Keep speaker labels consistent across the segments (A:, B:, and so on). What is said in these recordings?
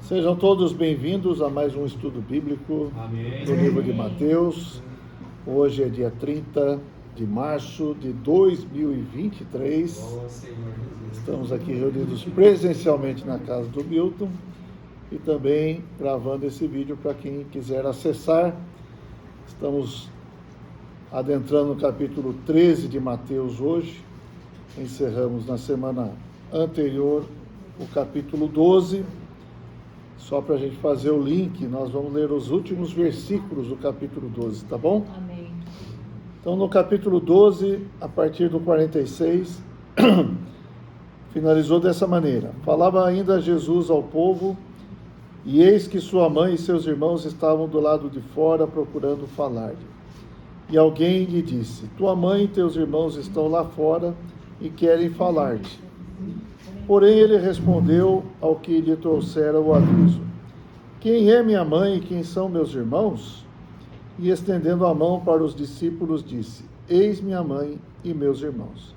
A: Sejam todos bem-vindos a mais um estudo bíblico do livro de Mateus. Hoje é dia 30 de março de 2023. Estamos aqui reunidos presencialmente na casa do Milton e também gravando esse vídeo para quem quiser acessar. Estamos adentrando no capítulo 13 de Mateus hoje. Encerramos na semana anterior o capítulo 12. Só para a gente fazer o link, nós vamos ler os últimos versículos do capítulo 12, tá bom?
B: Amém.
A: Então, no capítulo 12, a partir do 46, finalizou dessa maneira. Falava ainda Jesus ao povo, e eis que sua mãe e seus irmãos estavam do lado de fora procurando falar-lhe. E alguém lhe disse: tua mãe e teus irmãos estão lá fora e querem falar-te. Porém ele respondeu ao que lhe trouxera o aviso: quem é minha mãe e quem são meus irmãos? E estendendo a mão para os discípulos disse: eis minha mãe e meus irmãos.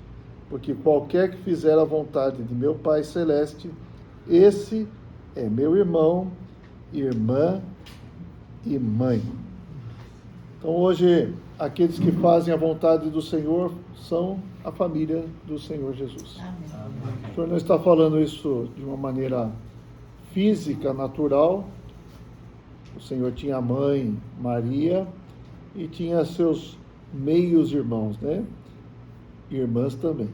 A: Porque qualquer que fizer a vontade de meu Pai Celeste, esse é meu irmão, irmã e mãe. Então hoje, aqueles que fazem a vontade do Senhor são a família do Senhor Jesus.
B: Amém.
A: O Senhor não está falando isso de uma maneira física, natural. O Senhor tinha a mãe Maria e tinha seus meios irmãos, né? Irmãs também.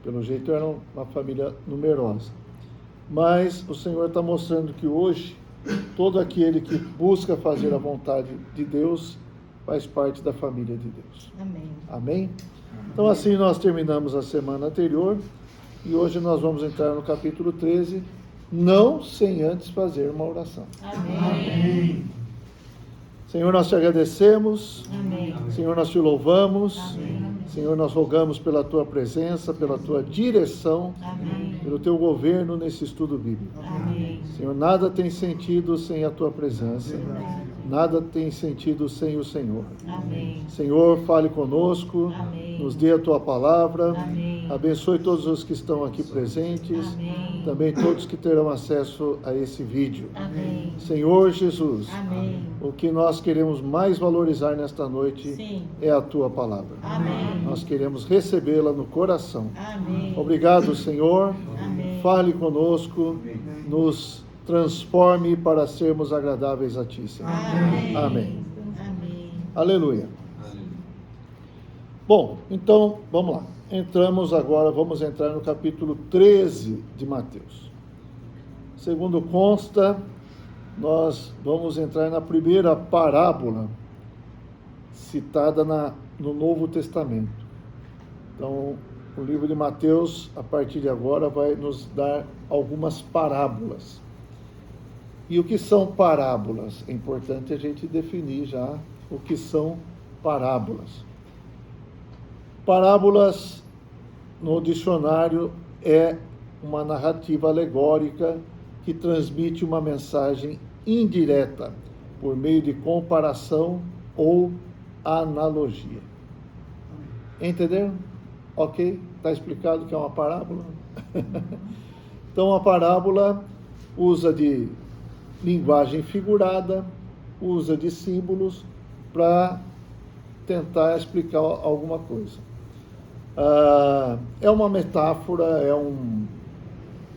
A: Pelo jeito eram uma família numerosa. Mas o Senhor está mostrando que hoje, todo aquele que busca fazer a vontade de Deus faz parte da família de Deus.
B: Amém.
A: Amém? Então assim nós terminamos a semana anterior e hoje nós vamos entrar no capítulo 13, não sem antes fazer uma oração.
B: Amém.
A: Senhor, nós te agradecemos.
B: Amém.
A: Senhor, nós te louvamos.
B: Amém.
A: Senhor, nós rogamos pela tua presença, pela tua direção,
B: Amém.
A: pelo teu governo nesse estudo bíblico.
B: Amém.
A: Senhor, nada tem sentido sem a tua presença. Nada tem sentido sem o Senhor.
B: Amém.
A: Senhor, fale conosco.
B: Amém.
A: Nos dê a tua palavra.
B: Amém.
A: Abençoe todos os que estão aqui presentes.
B: Amém.
A: Também todos que terão acesso a esse vídeo.
B: Amém.
A: Senhor Jesus,
B: Amém.
A: o que nós queremos mais valorizar nesta noite
B: Sim.
A: é a tua palavra.
B: Amém.
A: Nós queremos recebê-la no coração.
B: Amém.
A: Obrigado, Senhor.
B: Amém.
A: Fale conosco, nos transforme para sermos agradáveis a ti, Senhor.
B: Amém.
A: Amém.
B: Amém.
A: Aleluia. Bom, então, vamos lá. Vamos entrar no capítulo 13 de Mateus. Segundo consta, nós vamos entrar na primeira parábola citada no Novo Testamento. Então, o livro de Mateus, a partir de agora, vai nos dar algumas parábolas. E o que são parábolas? É importante a gente definir já o que são parábolas. Parábolas, no dicionário, é uma narrativa alegórica que transmite uma mensagem indireta por meio de comparação ou analogia. Entenderam? Ok? Está explicado que é uma parábola? Então, a parábola usa de linguagem figurada, usa de símbolos para tentar explicar alguma coisa. É uma metáfora,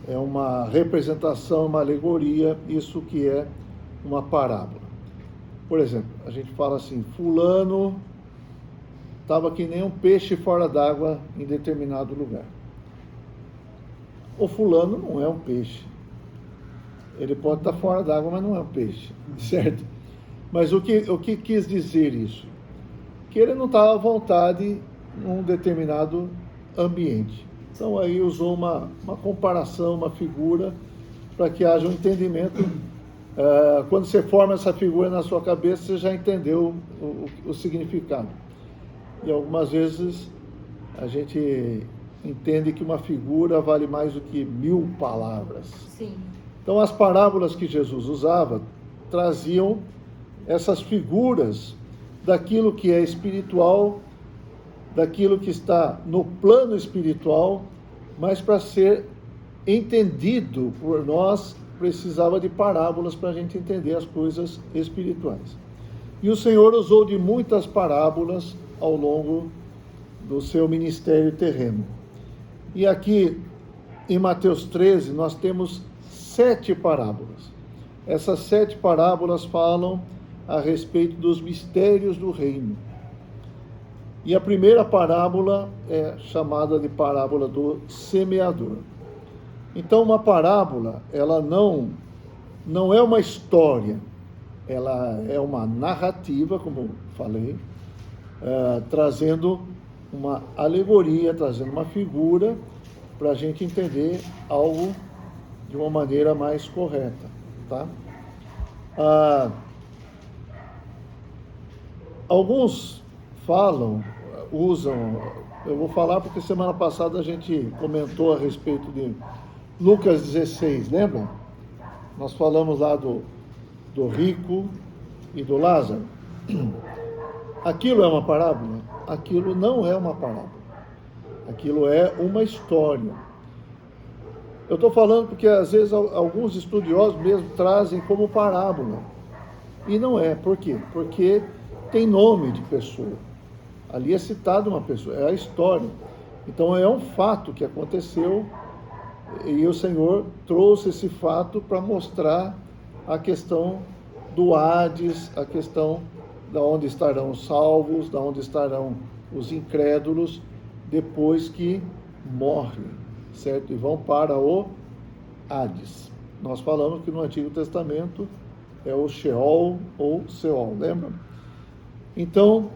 A: é uma representação, uma alegoria, isso que é uma parábola. Por exemplo, a gente fala assim: fulano estava que nem um peixe fora d'água em determinado lugar. O fulano não é um peixe. Ele pode estar fora d'água, mas não é um peixe, certo? Mas o que quis dizer isso? Que ele não estava à vontade num determinado ambiente. Então aí usou uma comparação, uma figura, para que haja um entendimento. Quando você forma essa figura na sua cabeça, você já entendeu o significado. E algumas vezes a gente entende que uma figura vale mais do que 1000 palavras.
B: Sim.
A: Então as parábolas que Jesus usava traziam essas figuras daquilo que é espiritual, daquilo que está no plano espiritual, mas para ser entendido por nós, precisava de parábolas para a gente entender as coisas espirituais. E o Senhor usou de muitas parábolas ao longo do seu ministério terreno. E aqui em Mateus 13 nós temos 7 parábolas. Essas 7 parábolas falam a respeito dos mistérios do reino. E a primeira parábola é chamada de parábola do semeador. Então, uma parábola, ela não é uma história, ela é uma narrativa, como falei, trazendo uma alegoria, trazendo uma figura para a gente entender algo de uma maneira mais correta, tá? Alguns usam, eu vou falar porque semana passada a gente comentou a respeito de Lucas 16, lembra? Nós falamos lá do rico e do Lázaro. Aquilo é uma parábola? Aquilo não é uma parábola. Aquilo é uma história. Eu estou falando porque às vezes alguns estudiosos mesmo trazem como parábola. E não é. Por quê? Porque tem nome de pessoa. Ali é citada uma pessoa, é a história. Então é um fato que aconteceu e o Senhor trouxe esse fato para mostrar a questão do Hades, a questão de onde estarão os salvos, de onde estarão os incrédulos depois que morrem, certo? E vão para o Hades. Nós falamos que no Antigo Testamento é o Sheol ou Seol, lembra? Então,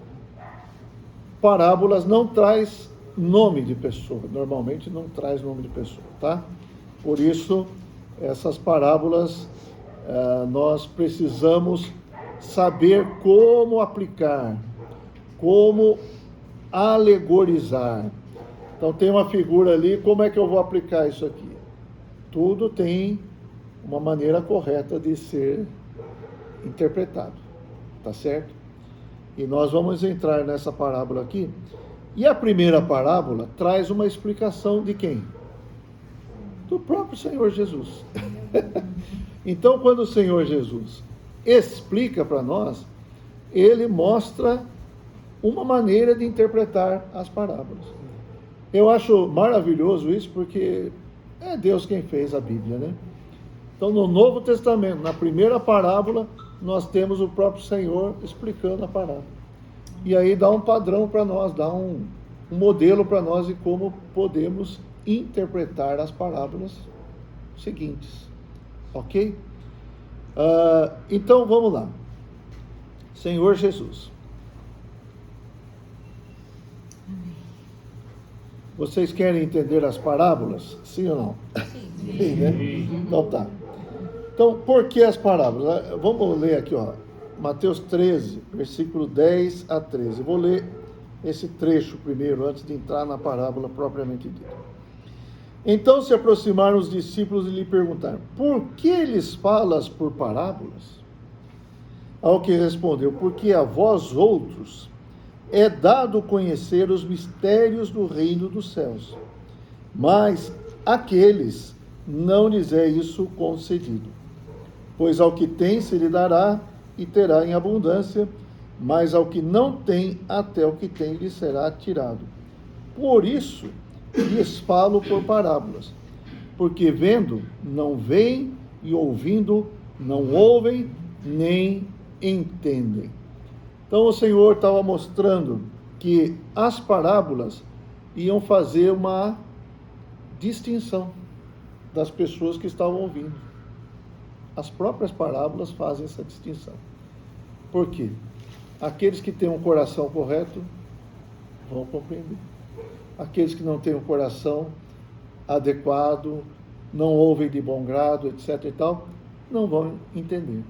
A: parábolas não traz nome de pessoa, normalmente não traz nome de pessoa, tá? Por isso, essas parábolas, nós precisamos saber como aplicar, como alegorizar. Então, tem uma figura ali, como é que eu vou aplicar isso aqui? Tudo tem uma maneira correta de ser interpretado, tá certo? E nós vamos entrar nessa parábola aqui. E a primeira parábola traz uma explicação de quem? Do próprio Senhor Jesus. Então, quando o Senhor Jesus explica para nós, ele mostra uma maneira de interpretar as parábolas. Eu acho maravilhoso isso, porque é Deus quem fez a Bíblia, né? Então, no Novo Testamento, na primeira parábola, nós temos o próprio Senhor explicando a parábola. E aí dá um padrão para nós, dá um modelo para nós de como podemos interpretar as parábolas seguintes. Ok? Então, vamos lá. Senhor Jesus. Vocês querem entender as parábolas? Sim ou não? Sim, né? Então tá. Então, por que as parábolas? Vamos ler aqui, ó, Mateus 13, versículo 10 a 13. Vou ler esse trecho primeiro, antes de entrar na parábola propriamente dita. Então se aproximaram os discípulos e lhe perguntaram: por que lhes falas por parábolas? Ao que respondeu: porque a vós outros é dado conhecer os mistérios do reino dos céus, mas àqueles não lhes é isso concedido. Pois ao que tem se lhe dará e terá em abundância, mas ao que não tem, até o que tem lhe será tirado. Por isso lhes falo por parábolas, porque vendo não veem, e ouvindo não ouvem, nem entendem. Então o Senhor estava mostrando que as parábolas iam fazer uma distinção das pessoas que estavam ouvindo. As próprias parábolas fazem essa distinção. Por quê? Aqueles que têm um coração correto vão compreender. Aqueles que não têm um coração adequado, não ouvem de bom grado, etc. e tal, não vão entender.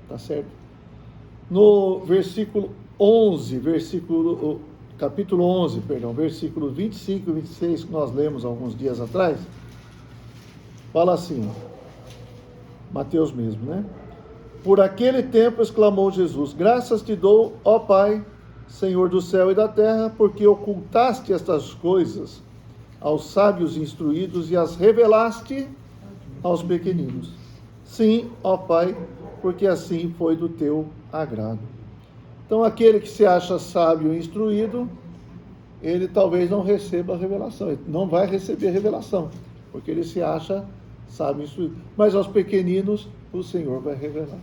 A: Tá certo? No versículo 11, capítulo 11, versículo 25 e 26, que nós lemos alguns dias atrás, fala assim, Mateus mesmo, né? Por aquele tempo exclamou Jesus: graças te dou, ó Pai, Senhor do céu e da terra, porque ocultaste estas coisas aos sábios instruídos e as revelaste aos pequeninos. Sim, ó Pai, porque assim foi do teu agrado. Então, aquele que se acha sábio e instruído, ele talvez não receba a revelação, ele não vai receber a revelação, porque ele se acha sábio e instruído. Mas aos pequeninos, o Senhor vai revelar.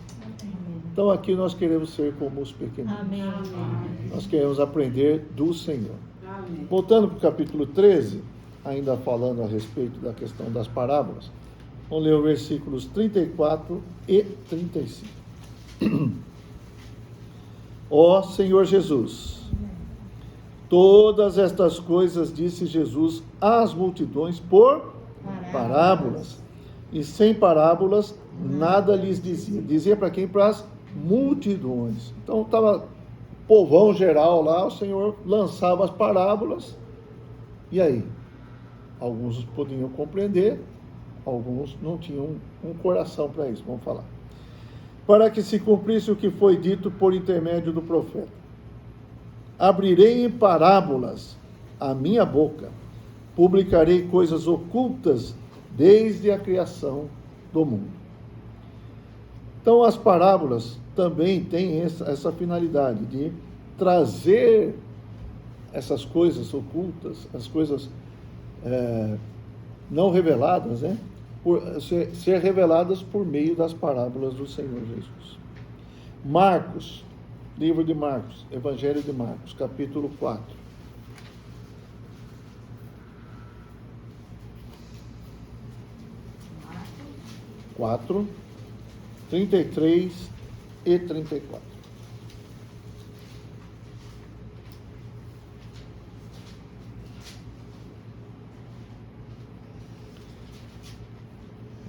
A: Então, aqui nós queremos ser como os pequeninos.
B: Amém.
A: Nós queremos aprender do Senhor. Voltando para o capítulo 13, ainda falando a respeito da questão das parábolas, vamos ler os versículos 34 e 35. Ó Senhor Jesus, todas estas coisas disse Jesus às multidões por parábolas, e sem parábolas nada lhes dizia. Dizia para quem? Para as multidões. Então estava povão geral lá, o Senhor lançava as parábolas, e aí? Alguns podiam compreender, alguns não tinham um coração para isso, vamos falar. Para que se cumprisse o que foi dito por intermédio do profeta. Abrirei em parábolas a minha boca, publicarei coisas ocultas desde a criação do mundo. Então, as parábolas também têm essa finalidade de trazer essas coisas ocultas, as coisas não reveladas, né? Ser reveladas por meio das parábolas do Senhor Jesus. Marcos, livro de Marcos, Evangelho de Marcos, capítulo 4. Quatro, 33 e 34.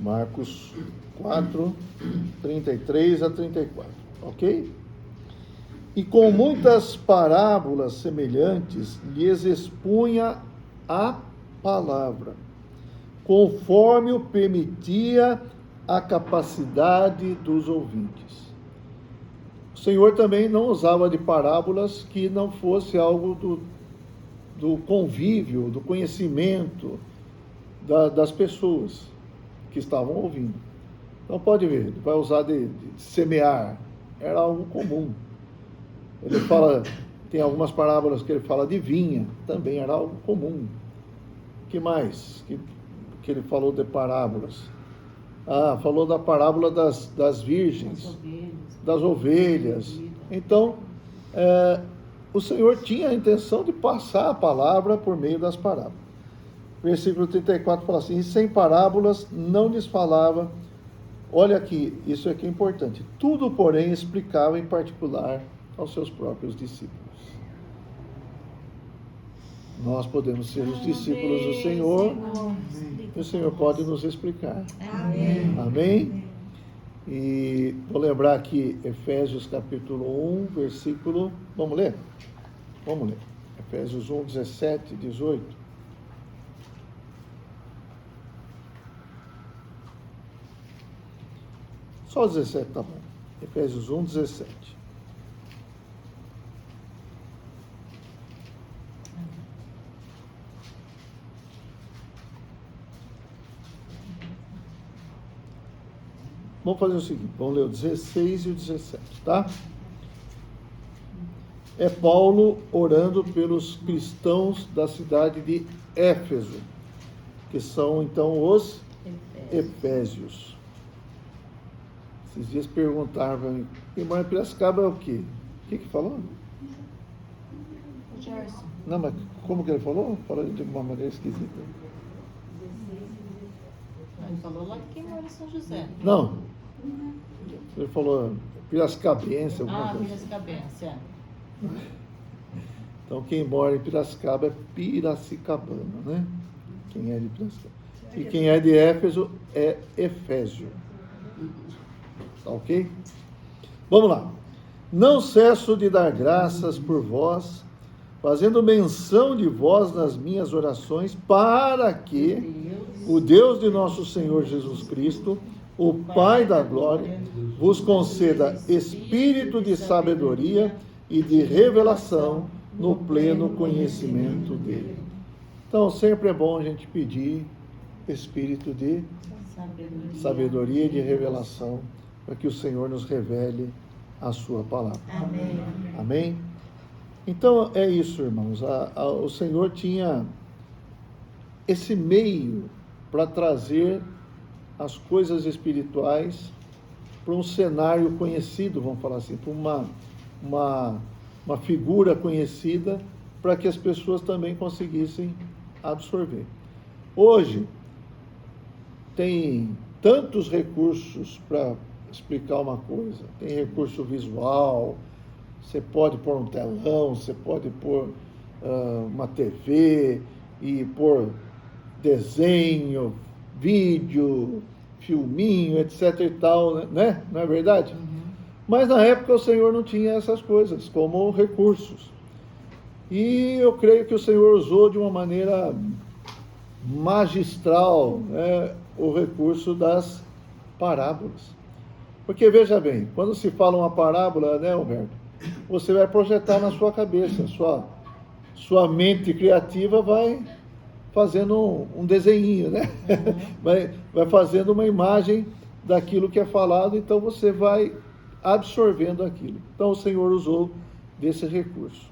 A: Marcos 4, 33 a 34, ok? E com muitas parábolas semelhantes lhes expunha a palavra, conforme o permitia a capacidade dos ouvintes. O Senhor também não usava de parábolas que não fosse algo do convívio, do conhecimento das pessoas que estavam ouvindo. Então pode ver, ele vai usar de semear, era algo comum. Ele fala, tem algumas parábolas que ele fala de vinha, também era algo comum. O que mais que ele falou de parábolas? Falou da parábola das virgens, das ovelhas. Então, o Senhor tinha a intenção de passar a palavra por meio das parábolas. Versículo 34 fala assim: e sem parábolas não lhes falava. Olha aqui, isso aqui é importante. Tudo, porém, explicava em particular aos seus próprios discípulos. Nós podemos ser os discípulos do Senhor, e o Senhor pode nos explicar.
B: Amém.
A: Amém? E vou lembrar aqui Efésios capítulo 1, versículo... Vamos ler? Vamos ler. Efésios 1, 17, 18. Só 17 tá bom. Efésios 1, 17. Vamos fazer o seguinte, vamos ler o 16 e o 17, tá? É Paulo orando pelos cristãos da cidade de Éfeso, que são então os Efésios. Esses dias perguntaram para mim, irmão, Piracicaba é o quê? O que falou?
B: Gerson.
A: Não, mas como que ele falou? Falou de uma maneira esquisita.
B: Ele falou lá de quem mora em São José.
A: Não. Ele falou Piracicabense, alguma coisa.
B: Piracicabense, é.
A: Então, quem mora em Piracicaba é piracicabano, né? Quem é de Piracicaba. E quem é de Éfeso é Efésio. Tá ok? Vamos lá. Não cesso de dar graças por vós, fazendo menção de vós nas minhas orações, para que o Deus de nosso Senhor Jesus Cristo, o Pai da glória, vos conceda espírito de sabedoria e de revelação no pleno conhecimento dele. Então, sempre é bom a gente pedir espírito de sabedoria e de revelação, para que o Senhor nos revele a sua palavra.
B: Amém.
A: Amém? Então, é isso, irmãos. O Senhor tinha esse meio para trazer as coisas espirituais para um cenário conhecido, vamos falar assim, para uma figura conhecida, para que as pessoas também conseguissem absorver. Hoje, tem tantos recursos para explicar uma coisa. Tem recurso visual, você pode pôr um telão, você pode pôr uma TV e pôr desenho, vídeo, filminho, etc e tal, né? Não é verdade? Mas na época o Senhor não tinha essas coisas como recursos. E eu creio que o Senhor usou de uma maneira magistral, né, o recurso das parábolas. Porque veja bem, quando se fala uma parábola, né, Humberto, você vai projetar na sua cabeça, sua mente criativa vai fazendo um desenhinho, né? Vai fazendo uma imagem daquilo que é falado, então você vai absorvendo aquilo. Então o Senhor usou desse recurso.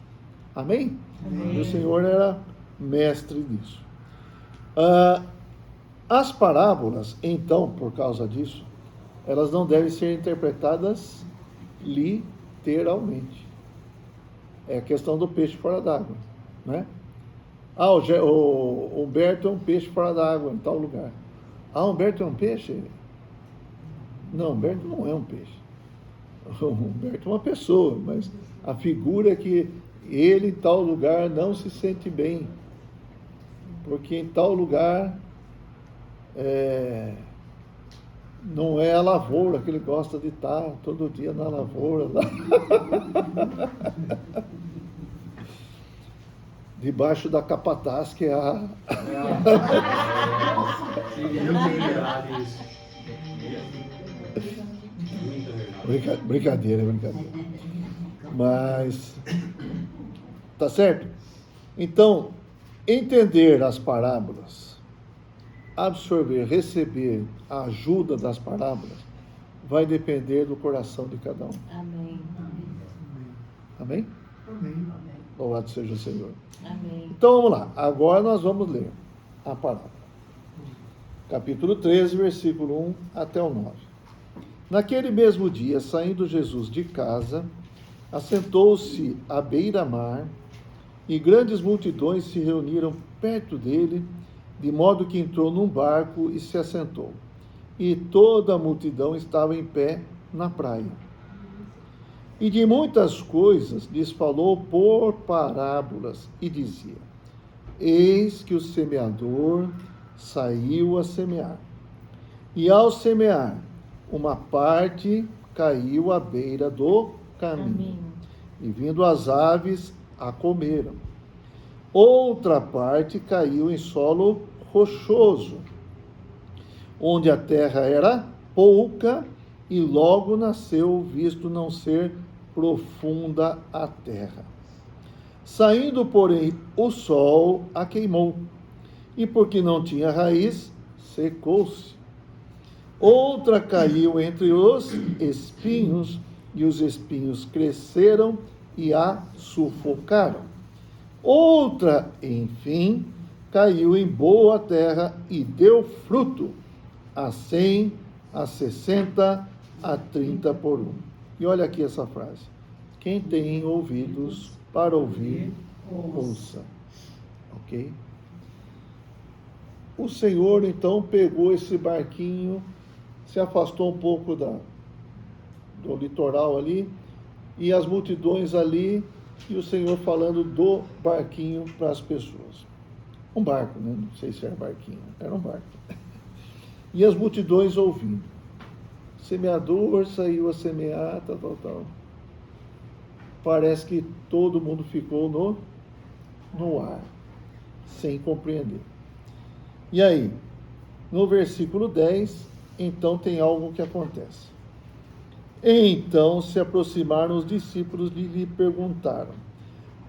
A: Amém?
B: Amém.
A: E o Senhor era mestre nisso. As parábolas, então, por causa disso, elas não devem ser interpretadas literalmente. É a questão do peixe fora d'água, né? O Humberto é um peixe fora d'água em tal lugar. Humberto é um peixe? Não, Humberto não é um peixe. O Humberto é uma pessoa, mas a figura é que ele em tal lugar não se sente bem, porque em tal lugar não é a lavoura que ele gosta de estar todo dia na lavoura lá. Debaixo da capataz, que é a... Brincadeira. Mas, tá certo? Então, entender as parábolas, absorver, receber a ajuda das parábolas, vai depender do coração de cada um.
B: Amém.
A: Amém?
C: Amém.
A: Louvado seja o Senhor.
B: Amém.
A: Então vamos lá, agora nós vamos ler a parábola. Capítulo 13, versículo 1 até o 9. Naquele mesmo dia, saindo Jesus de casa, assentou-se à beira-mar, e grandes multidões se reuniram perto dele, de modo que entrou num barco e se assentou. E toda a multidão estava em pé na praia. E de muitas coisas lhes falou por parábolas, e dizia: Eis que o semeador saiu a semear. E ao semear, uma parte caiu à beira do caminho, e vindo as aves a comeram. Outra parte caiu em solo rochoso, onde a terra era pouca, e logo nasceu, visto não ser profunda a terra. Saindo, porém, o sol a queimou, e porque não tinha raiz, secou-se. Outra caiu entre os espinhos, e os espinhos cresceram e a sufocaram. Outra, enfim, caiu em boa terra e deu fruto, a 100, a 60, a 30 por um. E olha aqui essa frase: quem tem ouvidos para ouvir, ouça. Ok? O Senhor, então, pegou esse barquinho, se afastou um pouco do litoral ali, e as multidões ali, e o Senhor falando do barquinho para as pessoas. Um barco, né? Não sei se era barquinho, era um barco. E as multidões ouvindo. Semeador saiu a semear, tal. Parece que todo mundo ficou no ar, sem compreender. E aí, no versículo 10, então tem algo que acontece. Então se aproximaram os discípulos e lhe perguntaram: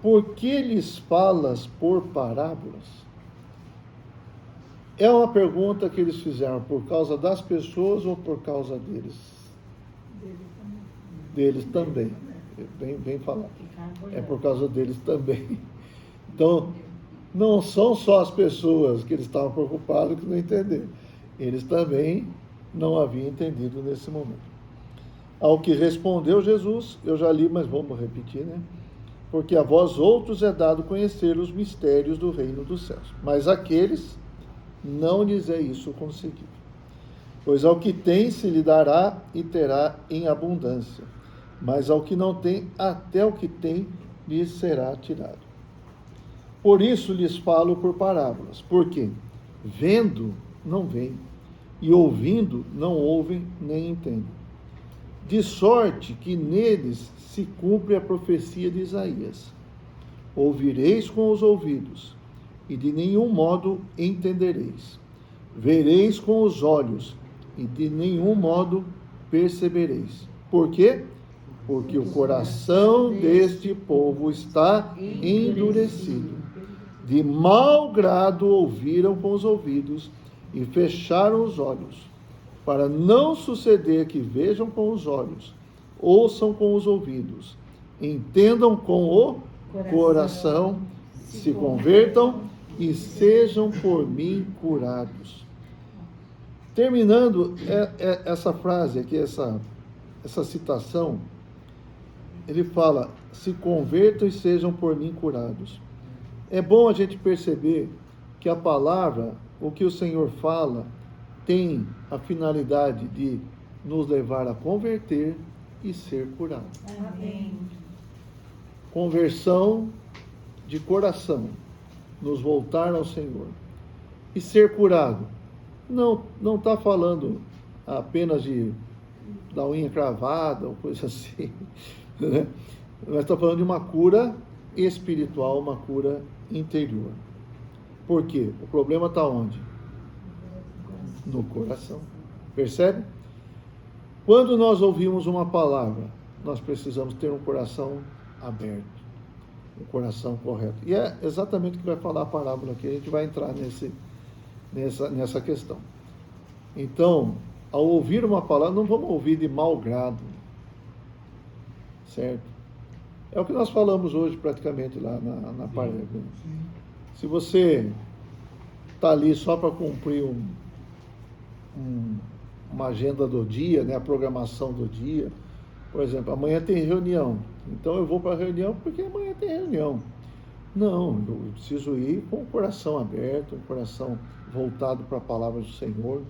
A: por que lhes falas por parábolas? É uma pergunta que eles fizeram por causa das pessoas ou por causa deles? Deles também. Bem falar. É por causa deles também. Então, não são só as pessoas que eles estavam preocupados que não entenderam. Eles também não haviam entendido nesse momento. Ao que respondeu Jesus, eu já li, mas vamos repetir, né? Porque a vós outros é dado conhecer os mistérios do reino dos céus, mas aqueles não lhes é isso concedido. Pois ao que tem se lhe dará e terá em abundância, mas ao que não tem, até o que tem lhe será tirado. Por isso lhes falo por parábolas, porque vendo não veem, e ouvindo não ouvem nem entendem. De sorte que neles se cumpre a profecia de Isaías. Ouvireis com os ouvidos, e de nenhum modo entendereis. Vereis com os olhos, e de nenhum modo percebereis. Por quê? Porque o coração deste povo está endurecido. De mau grado ouviram com os ouvidos, e fecharam os olhos, para não suceder que vejam com os olhos, ouçam com os ouvidos, entendam com o coração, se convertam e sejam por mim curados. Terminando essa frase aqui, essa citação, ele fala, se convertam e sejam por mim curados. É bom a gente perceber que a palavra, o que o Senhor fala, tem a finalidade de nos levar a converter e ser curado.
B: Amém.
A: Conversão de coração, nos voltar ao Senhor. E ser curado, não está falando apenas da unha cravada ou coisa assim, né? Mas está falando de uma cura espiritual, uma cura interior. Por quê? O problema está onde? No coração. Percebe? Quando nós ouvimos uma palavra, nós precisamos ter um coração aberto, um coração correto. E é exatamente o que vai falar a parábola aqui. A gente vai entrar nessa questão. Então, ao ouvir uma palavra, não vamos ouvir de mau grado. Certo? É o que nós falamos hoje praticamente lá na parábola. Se você está ali só para cumprir uma agenda do dia, né, a programação do dia, por exemplo, amanhã tem reunião, então eu vou para a reunião porque amanhã tem reunião. Não, eu preciso ir com o coração aberto, o coração voltado para a palavra do Senhor.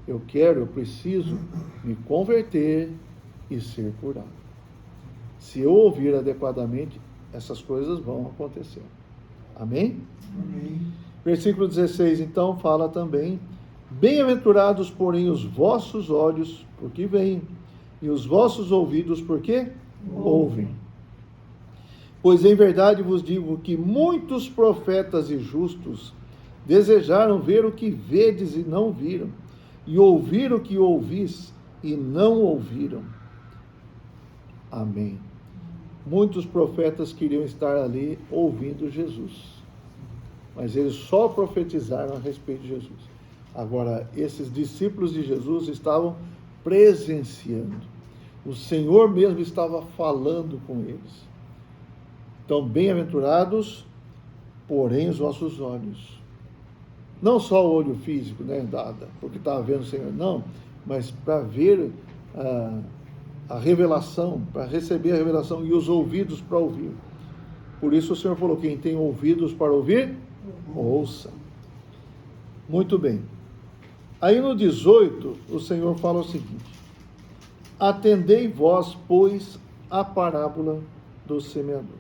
A: Eu preciso me converter e ser curado. Se eu ouvir adequadamente, essas coisas vão acontecer. Amém? Amém. Versículo 16, então, fala também: bem-aventurados, porém, os vossos olhos, porque veem, e os vossos ouvidos, porque ouvem. Pois em verdade vos digo que muitos profetas e justos desejaram ver o que vedes e não viram, e ouvir o que ouvis e não ouviram. Amém. Muitos profetas queriam estar ali ouvindo Jesus, mas eles só profetizaram a respeito de Jesus. Agora, esses discípulos de Jesus estavam presenciando. O Senhor mesmo estava falando com eles. Então, bem-aventurados, porém, os vossos olhos. Não só o olho físico, né, porque estava vendo o Senhor, não, mas para ver a revelação, para receber a revelação, e os ouvidos para ouvir. Por isso o Senhor falou, quem tem ouvidos para ouvir, ouça. Muito bem. Aí no 18, o Senhor fala o seguinte: atendei vós, pois, a parábola do semeador.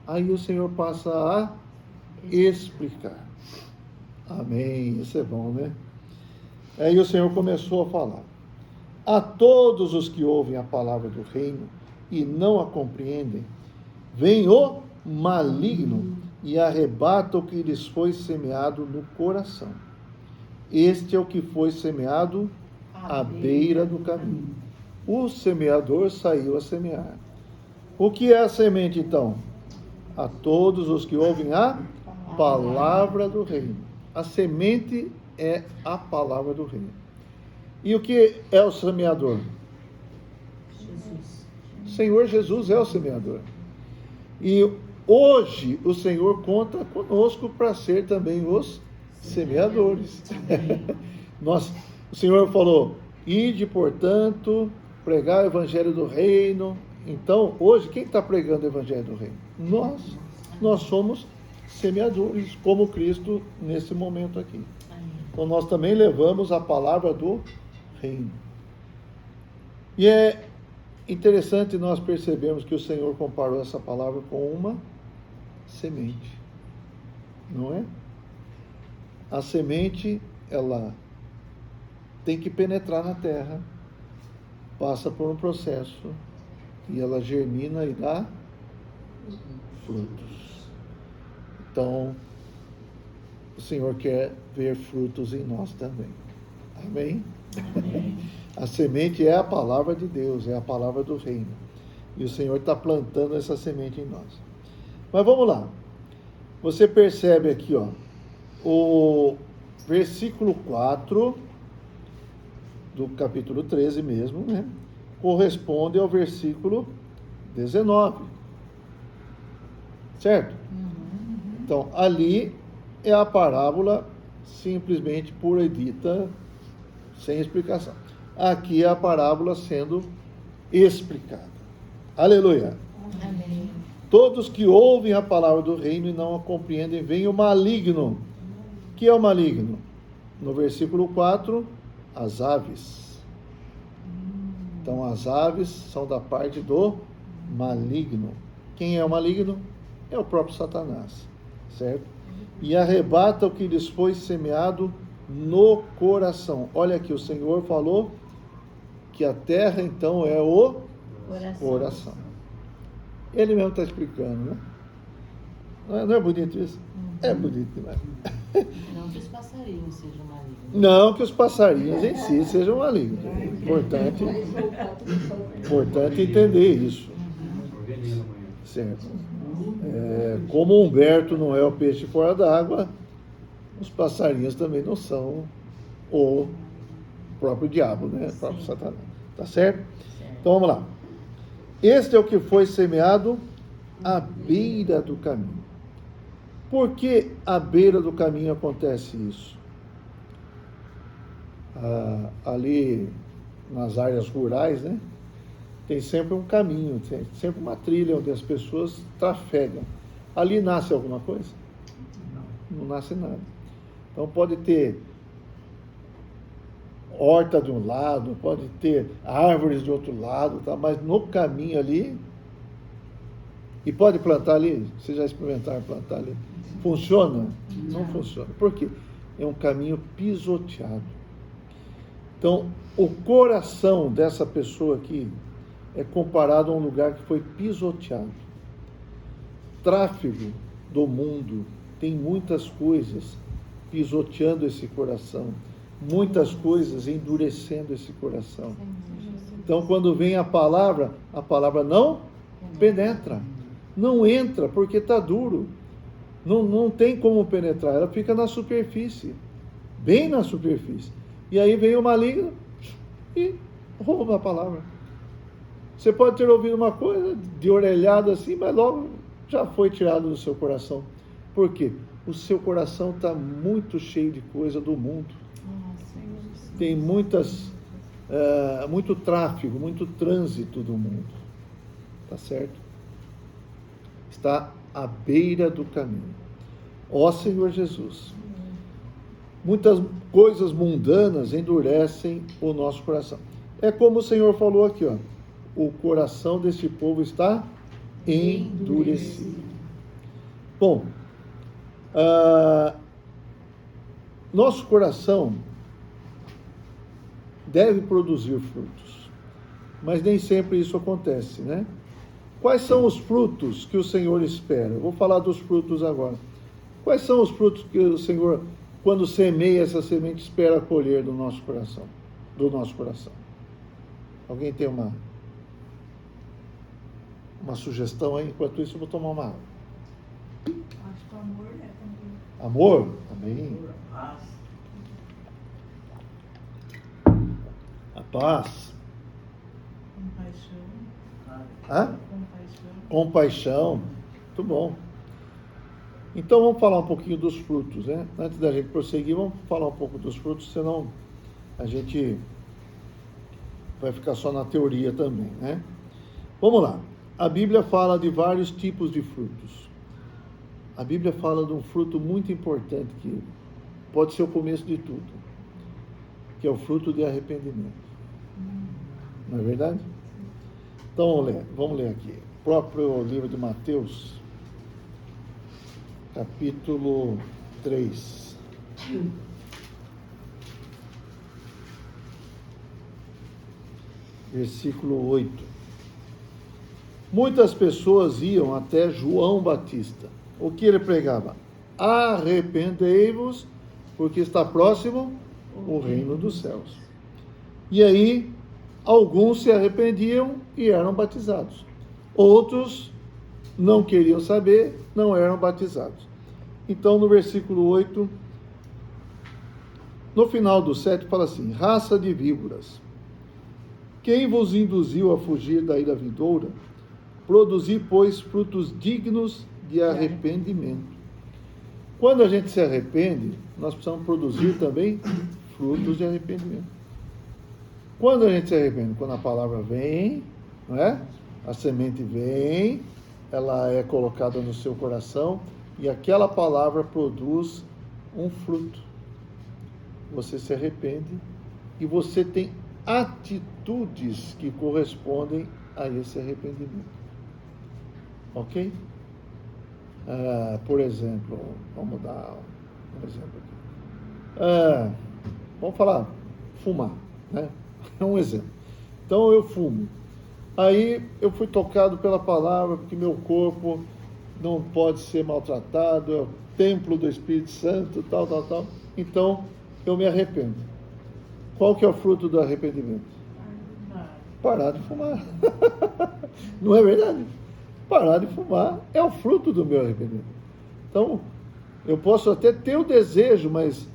A: Aí o Senhor passa a explicar. Amém, isso é bom, né? Aí o Senhor começou a falar: a todos os que ouvem a palavra do reino e não a compreendem, vem o maligno e arrebata o que lhes foi semeado no coração. Este é o que foi semeado à beira do caminho. O semeador saiu a semear. O que é a semente, então? A todos os que ouvem a palavra do reino A semente é a palavra do reino. E o que é o semeador?
B: Jesus.
A: O Senhor Jesus é o semeador. E hoje o Senhor conta conosco para ser também os semeadores. O Senhor falou: ide, portanto, pregar o evangelho do reino. Então, hoje, quem está pregando o evangelho do reino? Nós somos semeadores, como Cristo nesse momento aqui. Então, nós também levamos a palavra do reino. E é interessante nós percebermos que o Senhor comparou essa palavra com uma semente, não é? A semente, ela tem que penetrar na terra, passa por um processo, e ela germina e dá frutos. Então, o Senhor quer ver frutos em nós também. Amém?
B: Amém.
A: A semente é a palavra de Deus, é a palavra do reino. E o Senhor está plantando essa semente em nós. Mas vamos lá. Você percebe aqui, ó, o versículo 4 do capítulo 13 mesmo, né? Corresponde ao versículo 19. Certo? Então, ali é a parábola simplesmente pura e dita, sem explicação. Aqui é a parábola sendo explicada. Aleluia!
B: Amém.
A: Todos que ouvem a palavra do reino e não a compreendem, vem o maligno. O que é o maligno? No versículo 4, as aves. Então, as aves são da parte do maligno. Quem é o maligno? É o próprio Satanás, certo? E arrebata o que lhes foi semeado no coração. Olha aqui, o Senhor falou que a terra, então, é o coração. Ele mesmo está explicando, né? Não é bonito isso? É bonito demais.
B: Não que os passarinhos sejam malignos.
A: Não que os passarinhos em si sejam malignos. É importante entender isso. Certo. Como o Humberto não é o peixe fora d'água, os passarinhos também não são o próprio diabo, né? O próprio Satanás. Tá certo? Então vamos lá. Este é o que foi semeado à beira do caminho. Por que à beira do caminho acontece isso? Ali nas áreas rurais, né? Tem sempre um caminho, tem sempre uma trilha onde as pessoas trafegam. Ali nasce alguma coisa? Não nasce nada. Então pode ter horta de um lado, pode ter árvores de outro lado, tá? Mas no caminho ali, e pode plantar ali, vocês já experimentaram plantar ali? Funciona? Não funciona. Por quê? É um caminho pisoteado. Então, o coração dessa pessoa aqui é comparado a um lugar que foi pisoteado. Tráfego do mundo tem muitas coisas pisoteando esse coração, muitas coisas endurecendo esse coração. Então, quando vem a palavra não penetra, não entra, porque está duro. Não tem como penetrar, ela fica na superfície, bem na superfície. E aí vem o maligno e rouba a palavra. Você pode ter ouvido uma coisa de orelhada assim, mas logo já foi tirado do seu coração. Por quê? O seu coração está muito cheio de coisa do mundo. Tem muito tráfego, muito trânsito do mundo. Tá certo? Está à beira do caminho. Ó Senhor Jesus, muitas coisas mundanas endurecem o nosso coração. É como o Senhor falou aqui, ó, o coração deste povo está endurecido. Bom, nosso coração deve produzir frutos, mas nem sempre isso acontece, né? Quais são os frutos que o Senhor espera? Eu vou falar dos frutos agora. Quais são os frutos que o Senhor, quando semeia essa semente, espera colher do nosso coração? Alguém tem uma sugestão aí? Enquanto isso, eu vou tomar uma água.
C: Acho que o amor é também.
A: Amor, amém. A paz. Hã? Compaixão. Muito bom. Então vamos falar um pouquinho dos frutos, né? Antes da gente prosseguir, vamos falar um pouco dos frutos, senão a gente vai ficar só na teoria também, né? Vamos lá. A Bíblia fala de vários tipos de frutos. A Bíblia fala de um fruto muito importante que pode ser o começo de tudo, que é o fruto de arrependimento. Não é verdade? Então vamos ler aqui. O próprio livro de Mateus, capítulo 3. Versículo 8. Muitas pessoas iam até João Batista. O que ele pregava? Arrependei-vos, porque está próximo o reino dos céus. E aí, alguns se arrependiam e eram batizados. Outros não queriam saber, não eram batizados. Então, no versículo 8, no final do 7, fala assim: raça de víboras, quem vos induziu a fugir da ira vindoura? Produzi, pois, frutos dignos de arrependimento. Quando a gente se arrepende, nós precisamos produzir também frutos de arrependimento. Quando a gente se arrepende? Quando a palavra vem, não é? A semente vem, ela é colocada no seu coração e aquela palavra produz um fruto. Você se arrepende e você tem atitudes que correspondem a esse arrependimento. Ok? Por exemplo, vamos dar um exemplo aqui. Vamos falar, fumar, né? É um exemplo. Então eu fumo. Aí eu fui tocado pela palavra, porque meu corpo não pode ser maltratado, é o templo do Espírito Santo, tal. Então eu me arrependo. Qual que é o fruto do arrependimento? Parar de fumar. Não é verdade? Parar de fumar é o fruto do meu arrependimento. Então, eu posso até ter o desejo, mas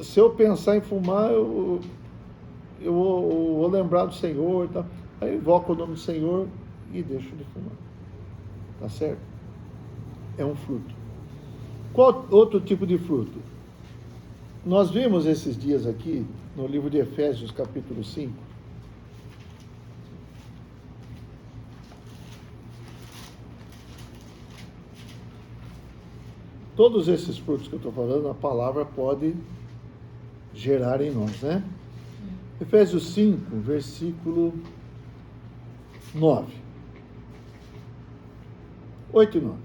A: se eu pensar em fumar, eu vou lembrar do Senhor, tá? Aí eu invoco o nome do Senhor e deixo de fumar. Tá certo? É um fruto. Qual outro tipo de fruto? Nós vimos esses dias aqui, no livro de Efésios, capítulo 5, todos esses frutos que eu estou falando, a palavra pode gerar em nós, né? Efésios 5, versículo 9. 8 e 9.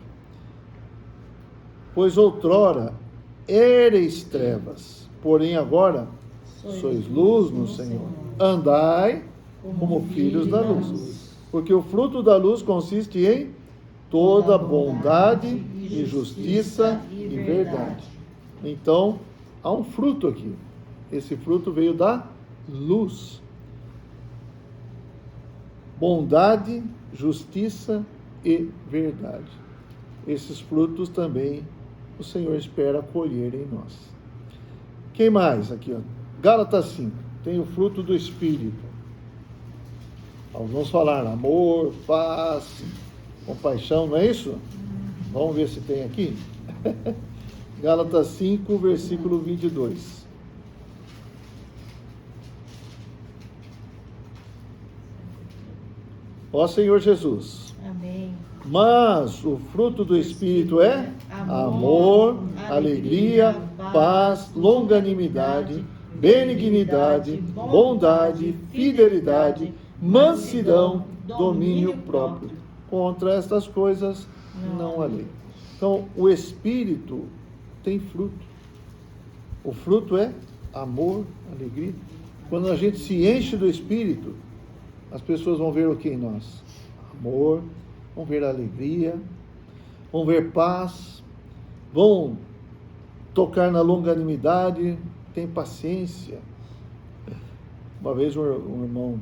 A: Pois outrora éreis trevas, porém agora sois luz no Senhor. Andai como filhos da luz, porque o fruto da luz consiste em toda bondade e justiça e verdade. Então, há um fruto aqui. Esse fruto veio da luz. Bondade, justiça e verdade. Esses frutos também o Senhor espera colher em nós. Quem mais aqui? Gálatas 5. Tem o fruto do Espírito. Alguns falaram amor, paz, compaixão, não é isso? Vamos ver se tem aqui. Gálatas 5, versículo 22. Ó Senhor Jesus.
B: Amém.
A: Mas o fruto do Espírito é amor, alegria, paz, longanimidade, benignidade, bondade, fidelidade, mansidão, domínio próprio. Contra estas coisas não há lei. Então, o Espírito tem fruto. O fruto é amor, alegria. Quando a gente se enche do Espírito, as pessoas vão ver o que em nós? Amor, vão ver alegria, vão ver paz, vão tocar na longanimidade, tem paciência. Uma vez o irmão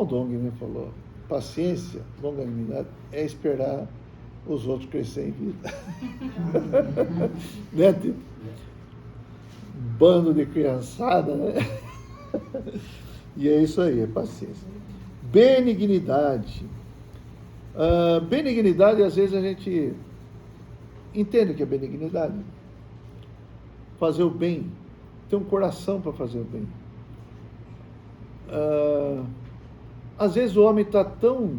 A: Dong me falou, paciência, longanimidade, é esperar os outros crescer em vida. Né? Tipo, bando de criançada, né? E é isso aí, é paciência. Benignidade. Benignidade, às vezes a gente entende o que é benignidade. Fazer o bem. Ter um coração para fazer o bem. Às vezes o homem está tão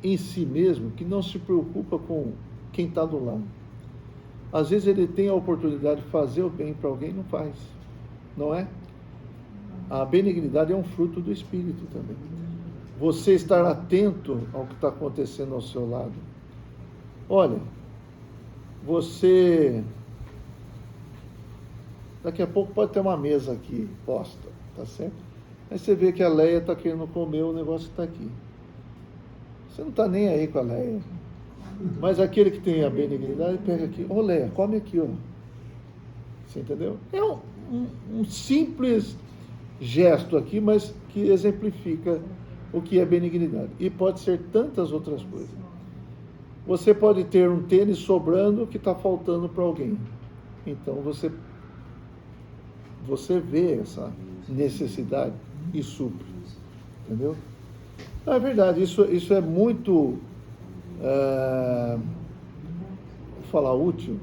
A: em si mesmo que não se preocupa com quem está do lado. Às vezes ele tem a oportunidade de fazer o bem para alguém e não faz. Não é? A benignidade é um fruto do Espírito também. Você estar atento ao que está acontecendo ao seu lado. Olha, você... Daqui a pouco pode ter uma mesa aqui posta, tá certo? Aí você vê que a Leia está querendo comer, o negócio está aqui. Você não está nem aí com a Leia. Mas aquele que tem a benignidade, pega aqui. Ô Leia, come aqui, ó. Você entendeu? É um simples gesto aqui, mas que exemplifica o que é benignidade. E pode ser tantas outras coisas. Você pode ter um tênis sobrando que está faltando para alguém. Então você vê essa necessidade e supre. Entendeu? É verdade, isso é muito, vou falar útil,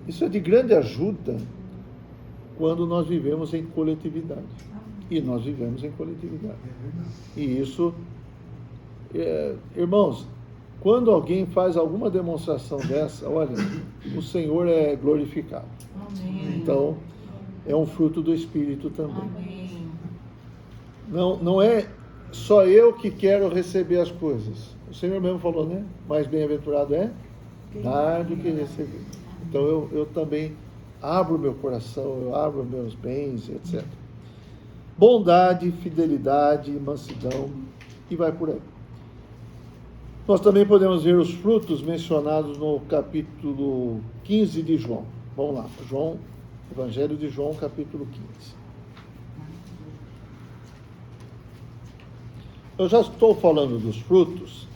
A: isso é de grande ajuda quando nós vivemos em coletividade. E nós vivemos em coletividade. E isso, irmãos, quando alguém faz alguma demonstração dessa, olha, o Senhor é glorificado.
B: Amém.
A: Então, é um fruto do Espírito também.
B: Amém.
A: Não é só eu que quero receber as coisas. O Senhor mesmo falou, né? Mais bem-aventurado é dar do que receber. Então eu também abro meu coração, eu abro meus bens, etc. Bondade, fidelidade, mansidão, e vai por aí. Nós também podemos ver os frutos mencionados no capítulo 15 de João. Vamos lá, Evangelho de João, capítulo 15. Eu já estou falando dos frutos,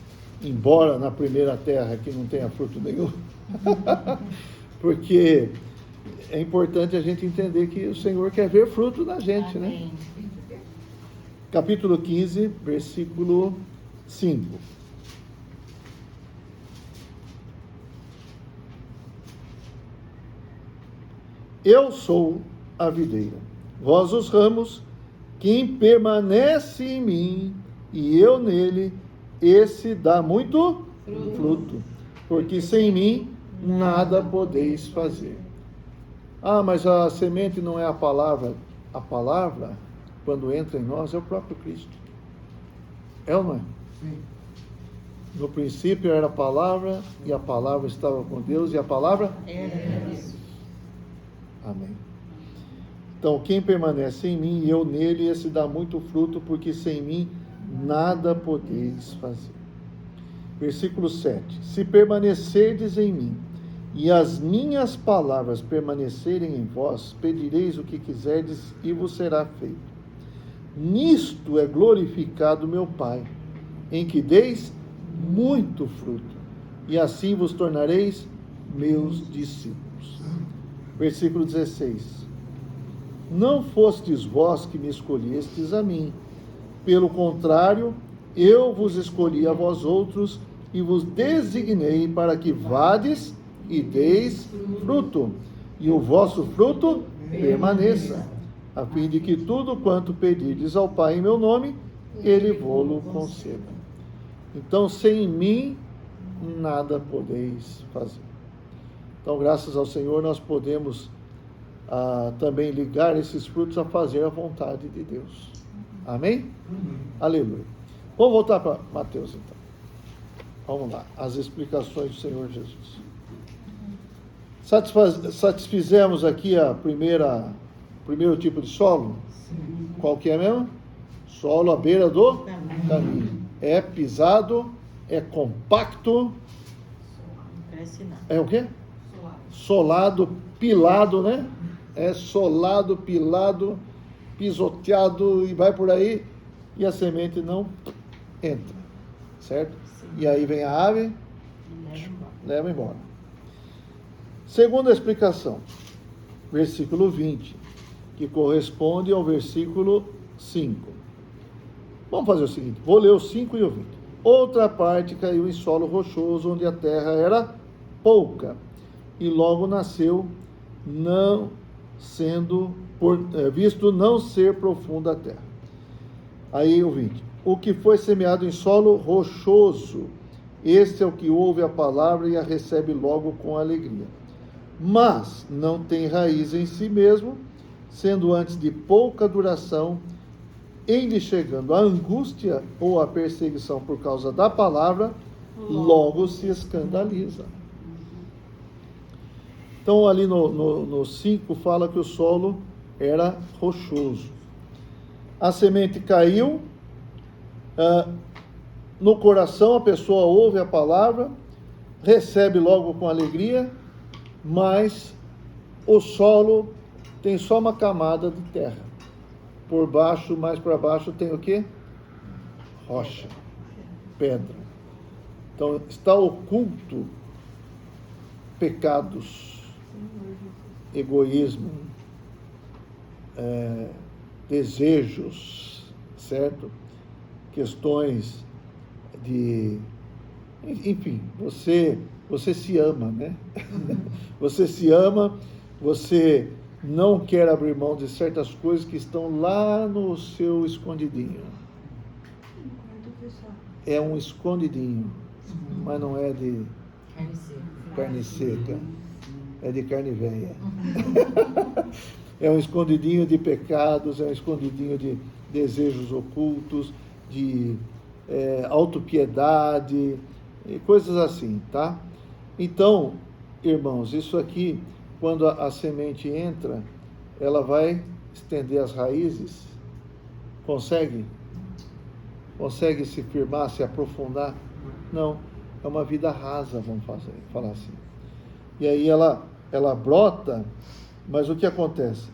A: embora na primeira terra aqui não tenha fruto nenhum, porque é importante a gente entender que o Senhor quer ver fruto na gente, né? Capítulo 15, versículo 5. Eu sou a videira, vós os ramos, quem permanece em mim e eu nele, esse dá muito fruto, porque sem mim nada podeis fazer. Ah, mas a semente não é a palavra. A palavra, quando entra em nós, é o próprio Cristo. É ou não é? Sim. No princípio era a palavra, e a palavra estava com Deus, e a palavra era Deus. Amém. Então, quem permanece em mim e eu nele, esse dá muito fruto, porque sem mim nada podeis fazer. Versículo 7. Se permanecerdes em mim, e as minhas palavras permanecerem em vós, pedireis o que quiserdes e vos será feito. Nisto é glorificado meu Pai, em que deis muito fruto, e assim vos tornareis meus discípulos. Versículo 16. Não fostes vós que me escolhestes a mim, pelo contrário, eu vos escolhi a vós outros e vos designei para que vades e deis fruto, e o vosso fruto permaneça, a fim de que tudo quanto pedirdes ao Pai em meu nome, Ele vô-lo conceda. Então, sem mim, nada podeis fazer. Então, graças ao Senhor, nós podemos também ligar esses frutos a fazer a vontade de Deus. Amém? Aleluia. Vamos voltar para Mateus, então. Vamos lá, as explicações do Senhor Jesus. Satisfizemos aqui primeiro tipo de solo? Sim. Qual que é mesmo? Solo à beira do caminho. É pisado, é compacto. É o quê? Solado, pilado, né? É solado, pilado, pisoteado e vai por aí, e a semente não entra. certo? E aí vem a ave,
B: Leva embora.
A: leva embora. Segunda explicação, versículo 20, que corresponde ao versículo 5. Vamos fazer o seguinte, vou ler o 5 e o 20. Outra parte caiu em solo rochoso, onde a terra era pouca, e logo nasceu, não sendo, visto não ser profunda a terra. Aí o 20. O que foi semeado em solo rochoso, este é o que ouve a palavra e a recebe logo com alegria. Mas não tem raiz em si mesmo, sendo antes de pouca duração, em lhe chegando a angústia ou a perseguição por causa da palavra, logo se escandaliza. Então, ali no 5 fala que o solo era rochoso. A semente caiu, no coração a pessoa ouve a palavra, recebe logo com alegria, mas o solo tem só uma camada de terra. Por baixo, mais para baixo, tem o quê? Rocha, pedra. Então, está oculto pecados, egoísmo, desejos, certo? Questões de... Enfim, você se ama, né? Você se ama, você não quer abrir mão de certas coisas que estão lá no seu escondidinho. É um escondidinho, mas não é de carne seca, é de carne velha. É um escondidinho de pecados, é um escondidinho de desejos ocultos, de autopiedade, e coisas assim, tá? Então, irmãos, isso aqui, quando a semente entra, ela vai estender as raízes, consegue se firmar, se aprofundar? Não, é uma vida rasa, vamos falar assim. E aí ela brota, mas o que acontece?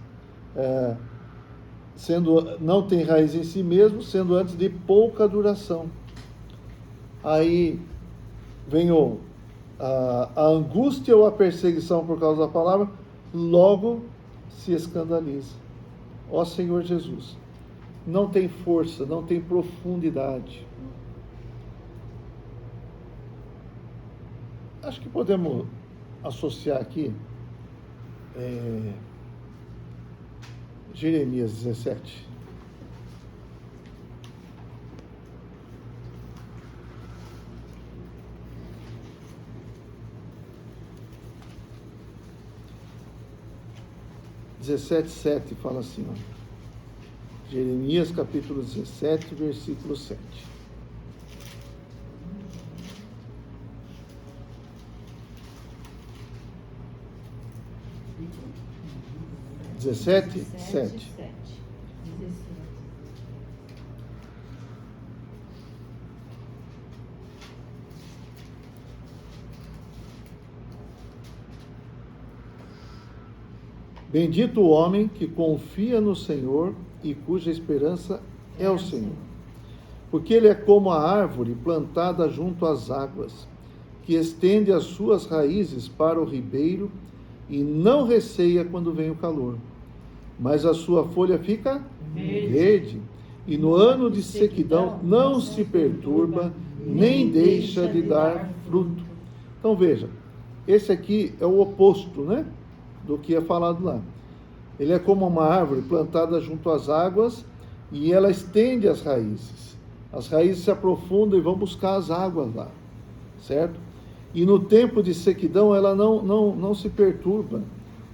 A: Não tem raiz em si mesmo, sendo antes de pouca duração. Aí vem a angústia ou a perseguição por causa da palavra, logo se escandaliza. Ó Senhor Jesus, não tem força, não tem profundidade. Acho que podemos associar aqui Jeremias 17. (17, 7) fala assim, ó. Jeremias capítulo 17, versículo 7. 17, 7. Bendito o homem que confia no Senhor e cuja esperança é o Senhor. Porque ele é como a árvore plantada junto às águas, que estende as suas raízes para o ribeiro e não receia quando vem o calor. Mas a sua folha fica verde, e no ano de sequidão não se perturba, nem deixa de dar fruto. Então veja, esse aqui é o oposto, né, do que é falado lá. Ele é como uma árvore plantada junto às águas e ela estende as raízes. As raízes se aprofundam e vão buscar as águas lá, certo? E no tempo de sequidão ela não se perturba,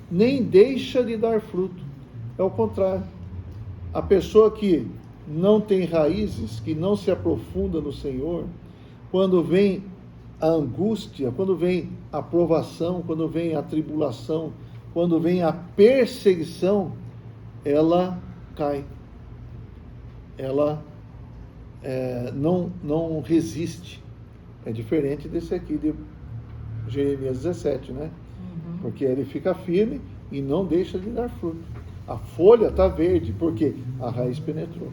A: nem deixa de dar fruto. É o contrário. A pessoa que não tem raízes, que não se aprofunda no Senhor, quando vem a angústia, quando vem a provação, quando vem a tribulação, quando vem a perseguição, ela cai. Ela não resiste. É diferente desse aqui de Jeremias 17, né? Porque ele fica firme e não deixa de dar fruto. A folha está verde, porque a raiz penetrou.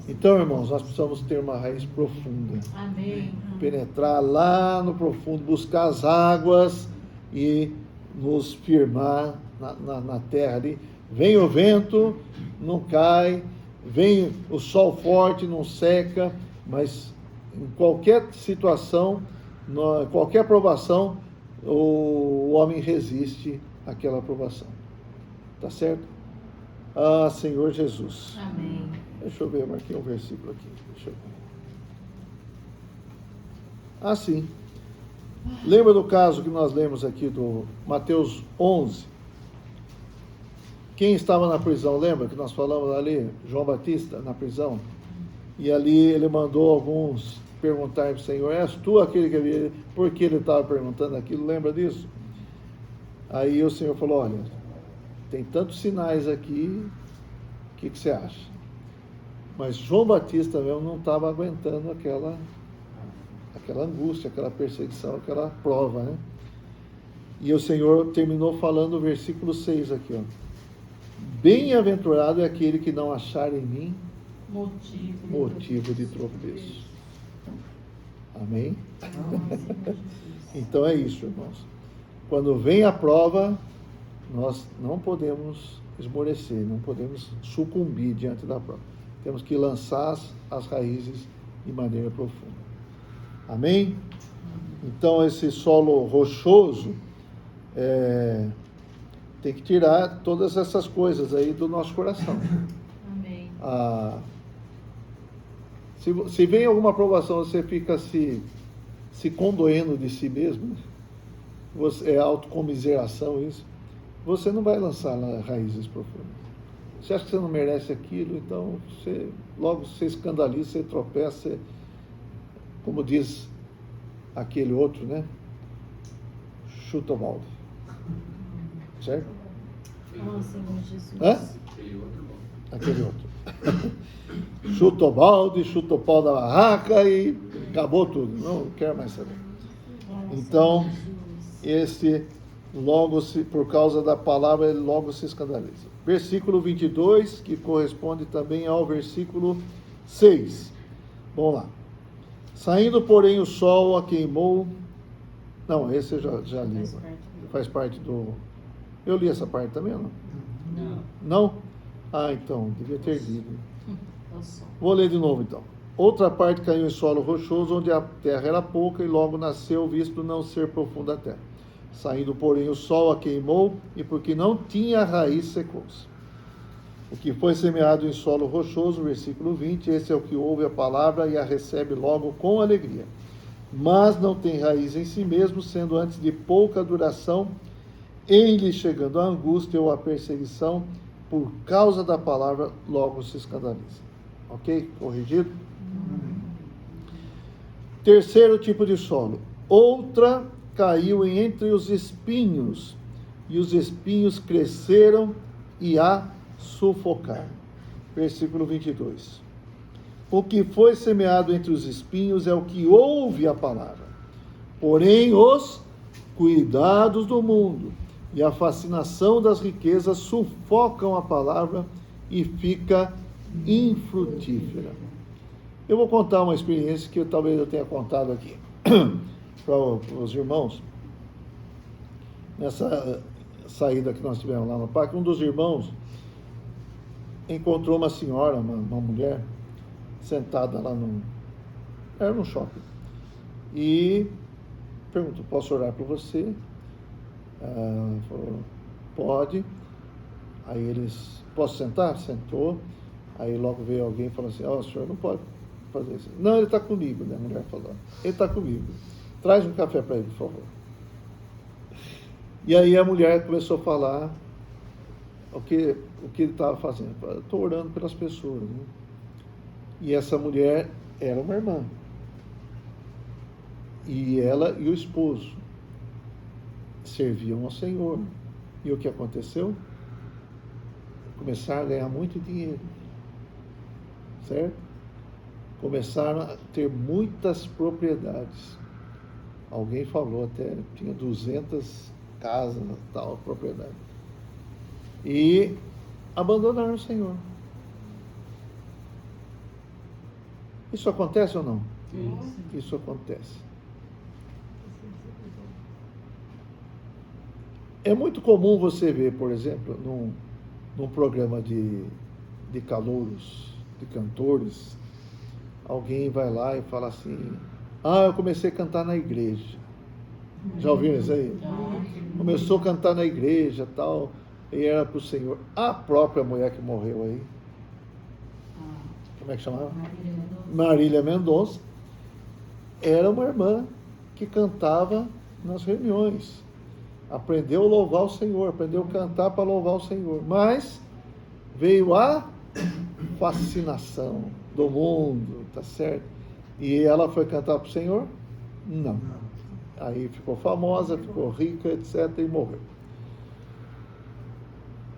A: Então, irmãos, nós precisamos ter uma raiz profunda.
B: Amém.
A: Penetrar lá no profundo, buscar as águas e nos firmar na terra ali. Vem o vento, não cai, vem o sol forte, não seca, mas em qualquer situação, qualquer provação, o homem resiste àquela provação. Tá certo? Ah, Senhor Jesus.
B: Amém.
A: Deixa eu ver, eu marquei um versículo aqui. Deixa eu ver. Ah, sim. Lembra do caso que nós lemos aqui do Mateus 11? Quem estava na prisão, lembra que nós falamos ali? João Batista na prisão. E ali ele mandou alguns perguntar para o Senhor: és tu aquele que havia? Por que ele estava perguntando aquilo? Lembra disso? Aí o Senhor falou: olha, tem tantos sinais aqui, o que você acha? Mas João Batista mesmo não estava aguentando aquela angústia, aquela perseguição, aquela prova, né? E o Senhor terminou falando o versículo 6 aqui, ó. Bem-aventurado é aquele que não achar em mim motivo de tropeço. Amém? Então é isso, irmãos. Quando vem a prova, nós não podemos esmorecer, não podemos sucumbir diante da prova. Temos que lançar as raízes de maneira profunda. Amém? Então, esse solo rochoso tem que tirar todas essas coisas aí do nosso coração.
B: Amém.
A: Se vem alguma provação, você fica se condoendo de si mesmo, é autocomiseração isso, você não vai lançar raízes profundas. Você acha que você não merece aquilo, então logo você escandaliza, você tropeça, como diz aquele outro, né? Chuta o balde. Certo?
B: Senhor Jesus.
A: Hã? Aquele outro. Chuta o balde, chuta o pau da barraca e acabou tudo. Não quero mais saber. Então, por causa da palavra, ele logo se escandaliza. Versículo 22, que corresponde também ao versículo 6. Vamos lá. Saindo, porém, o sol a queimou. Não, esse eu já li. Faz parte do... Eu li essa parte também, não? Não? Ah, então, devia ter lido. Vou ler de novo, então. Outra parte caiu em solo rochoso, onde a terra era pouca, e logo nasceu, visto não ser profunda a terra. Saindo, porém, o sol a queimou, e porque não tinha raiz, secou-se. O que foi semeado em solo rochoso, versículo 20, esse é o que ouve a palavra e a recebe logo com alegria. Mas não tem raiz em si mesmo, sendo antes de pouca duração, em lhe chegando a angústia ou a perseguição, por causa da palavra, logo se escandaliza. Ok? Corrigido? Terceiro tipo de solo. Outra caiu entre os espinhos, e os espinhos cresceram e a sufocaram. Versículo 22. O que foi semeado entre os espinhos é o que ouve a palavra. Porém, os cuidados do mundo e a fascinação das riquezas sufocam a palavra e fica infrutífera. Eu vou contar uma experiência que talvez eu tenha contado aqui para os irmãos. Nessa saída que nós tivemos lá no parque, um dos irmãos encontrou uma senhora, uma mulher, sentada lá era num shopping, e perguntou: posso orar por você? Falou: pode. Aí eles: posso sentar? Sentou. Aí logo veio alguém e falou assim: o senhor não pode fazer isso. Não, ele está comigo, né? A mulher falou: ele está comigo, traz um café para ele, por favor. E aí a mulher começou a falar o que ele estava fazendo. Estou orando pelas pessoas, né? E essa mulher era uma irmã, e ela e o esposo serviam ao Senhor. E o que aconteceu? Começaram a ganhar muito dinheiro, certo? Começaram a ter muitas propriedades. Alguém falou até, tinha 200 casas, tal, propriedade. E abandonaram o Senhor. Isso acontece ou não?
C: Sim.
A: Isso acontece. É muito comum você ver, por exemplo, num programa de calouros, de cantores, alguém vai lá e fala assim: ah, eu comecei a cantar na igreja. Já ouviram isso aí? Começou a cantar na igreja tal, e era para o Senhor. A própria mulher que morreu aí, como é que chamava? Marília Mendonça, era uma irmã que cantava nas reuniões. Aprendeu a louvar o Senhor, aprendeu a cantar para louvar o Senhor. Mas veio a fascinação do mundo, tá certo? E ela foi cantar para o Senhor? Não. Aí ficou famosa, ficou rica, etc. e morreu.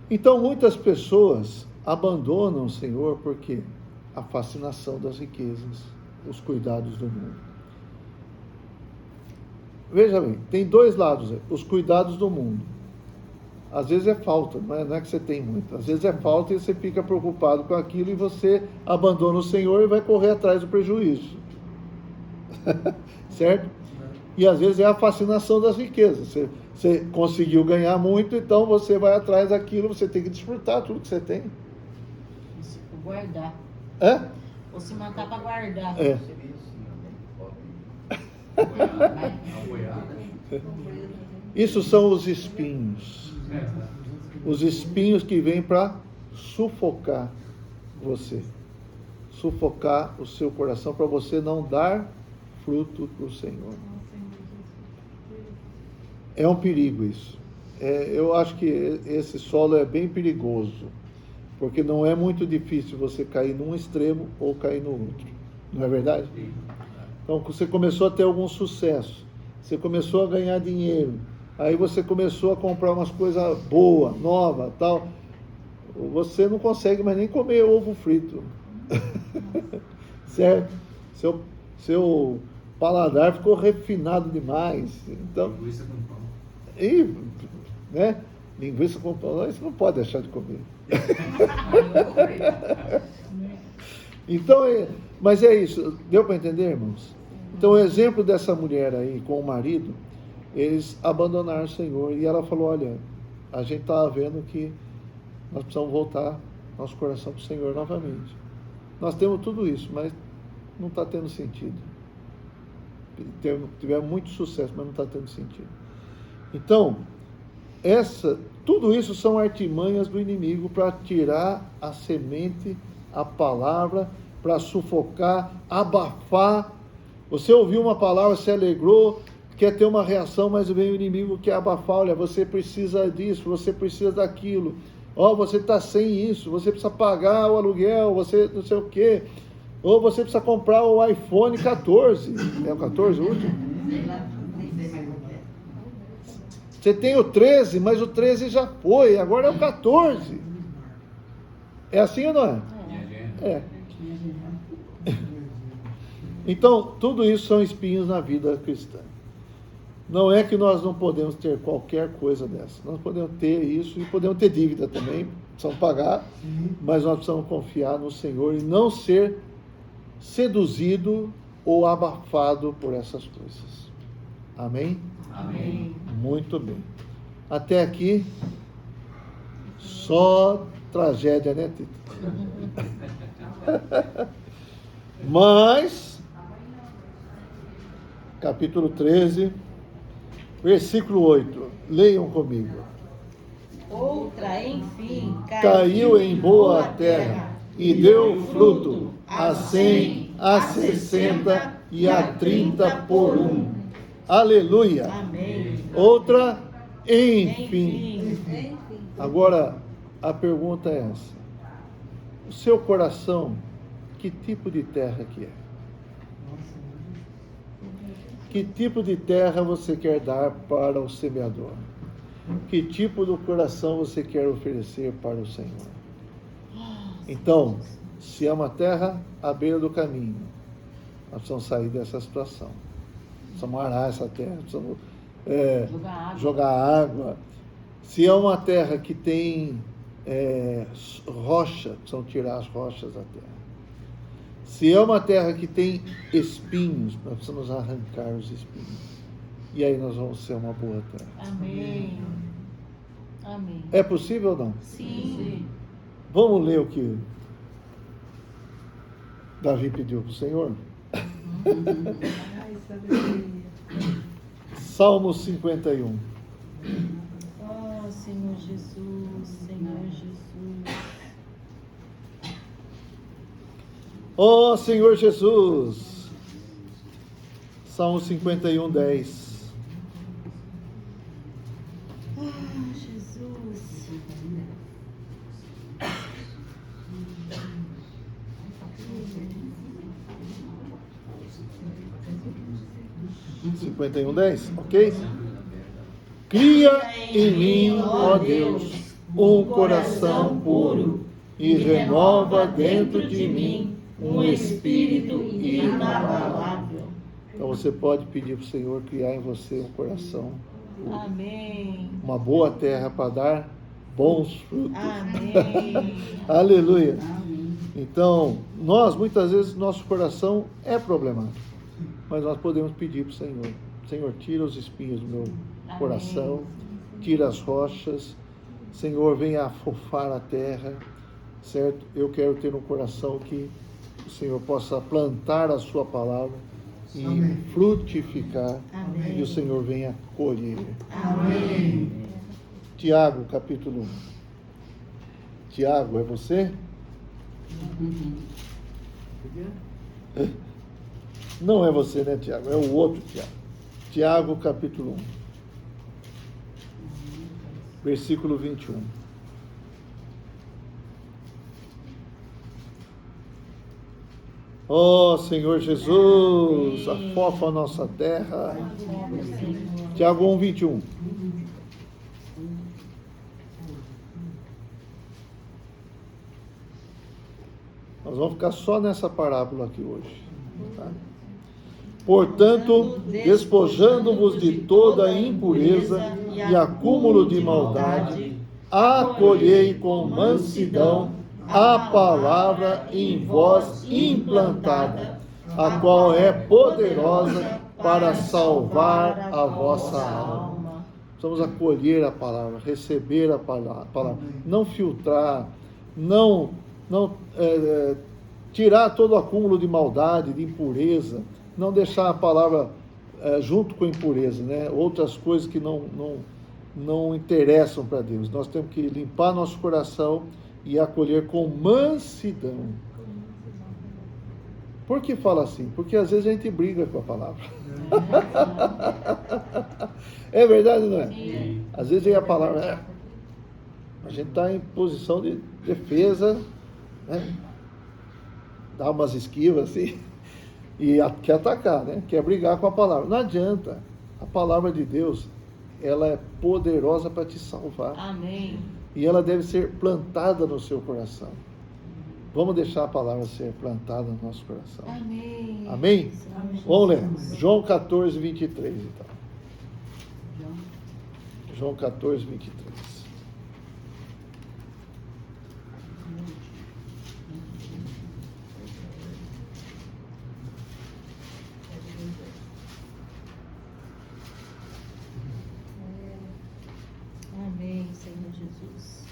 A: Então muitas pessoas abandonam o Senhor porque a fascinação das riquezas, os cuidados do mundo. Veja bem, tem dois lados, os cuidados do mundo. Às vezes é falta, não é que você tem muito. Às vezes é falta e você fica preocupado com aquilo e você abandona o Senhor e vai correr atrás do prejuízo. Certo? E às vezes é a fascinação das riquezas. Você conseguiu ganhar muito, então você vai atrás daquilo, você tem que desfrutar tudo que você tem.
C: Guardar.
A: É?
C: Ou se matar para guardar.
A: É. Isso são os espinhos. Os espinhos que vêm para sufocar você. Sufocar o seu coração para você não dar fruto para o Senhor. É um perigo isso. Eu acho que esse solo é bem perigoso, porque não é muito difícil você cair num extremo ou cair no outro. Não é verdade? Então, você começou a ter algum sucesso, você começou a ganhar dinheiro, aí você começou a comprar umas coisas boas, novas, tal, você não consegue mais nem comer ovo frito. Certo? Seu paladar ficou refinado demais. Então,
D: linguiça com pão.
A: E, né? Linguiça com pão, isso não pode deixar de comer. Então, mas é isso. Deu para entender, irmãos? Então, o exemplo dessa mulher aí com o marido, eles abandonaram o Senhor e ela falou: olha, a gente está vendo que nós precisamos voltar nosso coração para o Senhor novamente. Nós temos tudo isso, mas não está tendo sentido. Tivemos muito sucesso, mas não está tendo sentido. Então, tudo isso são artimanhas do inimigo para tirar a semente, a palavra, para sufocar, abafar. Você ouviu uma palavra, se alegrou, quer ter uma reação, mas vem o inimigo que quer abafar. Olha, você precisa disso, você precisa daquilo. Você está sem isso, você precisa pagar o aluguel, você não sei o quê. Ou você precisa comprar o iPhone 14. É o 14 o último? Você tem o 13, mas o 13 já foi, agora é o 14. É assim ou não é? É. Então, tudo isso são espinhos na vida cristã. Não é que nós não podemos ter qualquer coisa dessa. Nós podemos ter isso e podemos ter dívida também, precisamos pagar, mas nós precisamos confiar no Senhor e não ser seduzido ou abafado por essas coisas. Amém?
C: Amém.
A: Muito bem. Até aqui, só tragédia, né, Tito? Mas, capítulo 13, versículo 8. Leiam comigo.
C: Outra, enfim,
A: Caiu em boa terra e deu fruto a 100, a 60 e a 30 por um. Aleluia.
C: Amém.
A: Outra, enfim. Agora, a pergunta é essa. O seu coração, que tipo de terra que é? Que tipo de terra você quer dar para o semeador? Que tipo do coração você quer oferecer para o Senhor? Então, se é uma terra à beira do caminho, nós precisamos sair dessa situação. Precisamos arar essa terra, precisamos jogar água. Se é uma terra que tem rocha, precisamos tirar as rochas da terra. Se é uma terra que tem espinhos, nós precisamos arrancar os espinhos. E aí nós vamos ser uma boa terra.
C: Amém. Amém.
A: É possível ou não?
C: Sim.
A: Vamos ler o que Davi pediu para o Senhor?
B: Ai, sabedoria.
A: Salmo 51.
C: Oh, Senhor Jesus, Senhor Jesus.
A: Ó Senhor Jesus. Salmo 51, 10.
C: Ah, Jesus.
A: 51:10, ok? Cria em mim, ó Deus, um coração puro e renova dentro de mim um espírito inabalável. Então você pode pedir para o Senhor criar em você um coração puro,
C: Amém.
A: uma boa terra para dar bons frutos.
C: Amém.
A: Aleluia. Então, nós, muitas vezes, nosso coração é problemático, mas nós podemos pedir para o Senhor: Senhor, tira os espinhos do meu coração, tira as rochas, Senhor, venha afofar a terra, certo? Eu quero ter um coração que o Senhor possa plantar a sua palavra e frutificar,
C: Amém.
A: e o Senhor venha colher.
C: Amém.
A: Tiago, capítulo 1. Tiago, é você? Não é você, né, Tiago? É o outro Tiago. Tiago, capítulo 1. Versículo 21. Ó Senhor Jesus, afofa a nossa terra. Tiago 1, 21. Nós vamos ficar só nessa parábola aqui hoje. Tá? Portanto, despojando-vos de toda impureza e acúmulo de maldade, acolhei com mansidão a palavra em vós implantada, a qual é poderosa para salvar a vossa alma. Precisamos acolher a palavra, receber a palavra, não filtrar, não tirar todo o acúmulo de maldade, de impureza, não deixar a palavra junto com a impureza, né? Outras coisas que não interessam para Deus. Nós temos que limpar nosso coração e acolher com mansidão. Por que fala assim? Porque às vezes a gente briga com a palavra. É verdade, não é?
C: Sim.
A: Às vezes a palavra, a gente está em posição de defesa, né? Dá umas esquivas assim, e quer atacar, né? Quer brigar com a palavra. Não adianta. A palavra de Deus, ela é poderosa para te salvar.
C: Amém.
A: E ela deve ser plantada no seu coração. Vamos deixar a palavra ser plantada no nosso coração.
C: Amém.
A: Amém? Vamos ler. João 14, 23, então. João 14, 23.
C: Amém, Senhor Jesus.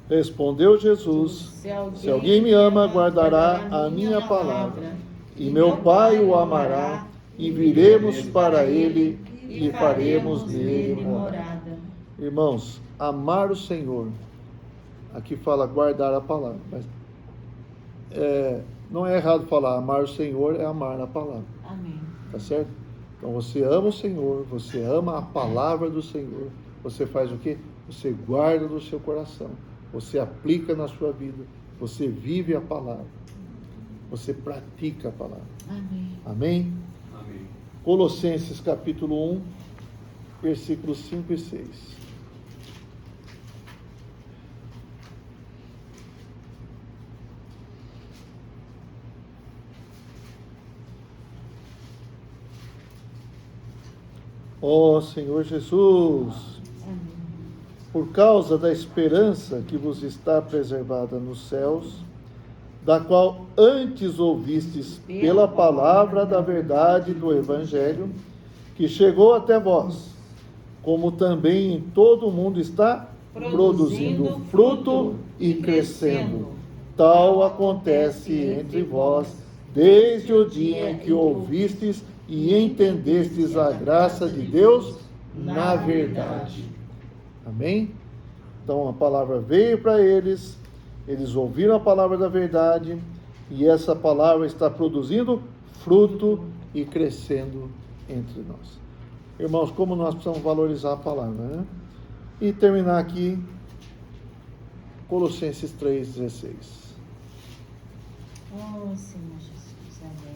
A: Respondeu Jesus: Se alguém me ama, guardará a minha palavra, e meu Pai o amará, e viremos para ele e faremos nele morada. Irmãos, amar o Senhor, aqui fala guardar a palavra, mas não é errado falar amar o Senhor, é amar a palavra,
C: Amém.
A: tá certo? Então você ama o Senhor, você ama a palavra do Senhor, você faz o quê? Você guarda no seu coração, você aplica na sua vida, você vive a palavra, você pratica a palavra.
C: Amém.
A: Amém?
D: Amém.
A: Colossenses capítulo 1, versículos 5 e 6. Ó Senhor Jesus, por causa da esperança que vos está preservada nos céus, da qual antes ouvistes pela palavra da verdade do Evangelho, que chegou até vós, como também em todo o mundo está produzindo fruto e crescendo. Tal acontece entre vós, desde o dia em que ouvistes e entendestes a graça de Deus na verdade. Amém? Então a palavra veio para eles, eles ouviram a palavra da verdade, e essa palavra está produzindo fruto e crescendo entre nós. Irmãos, como nós precisamos valorizar a palavra, né? E terminar aqui, Colossenses 3,16.
C: Oh, Senhor Jesus, amém.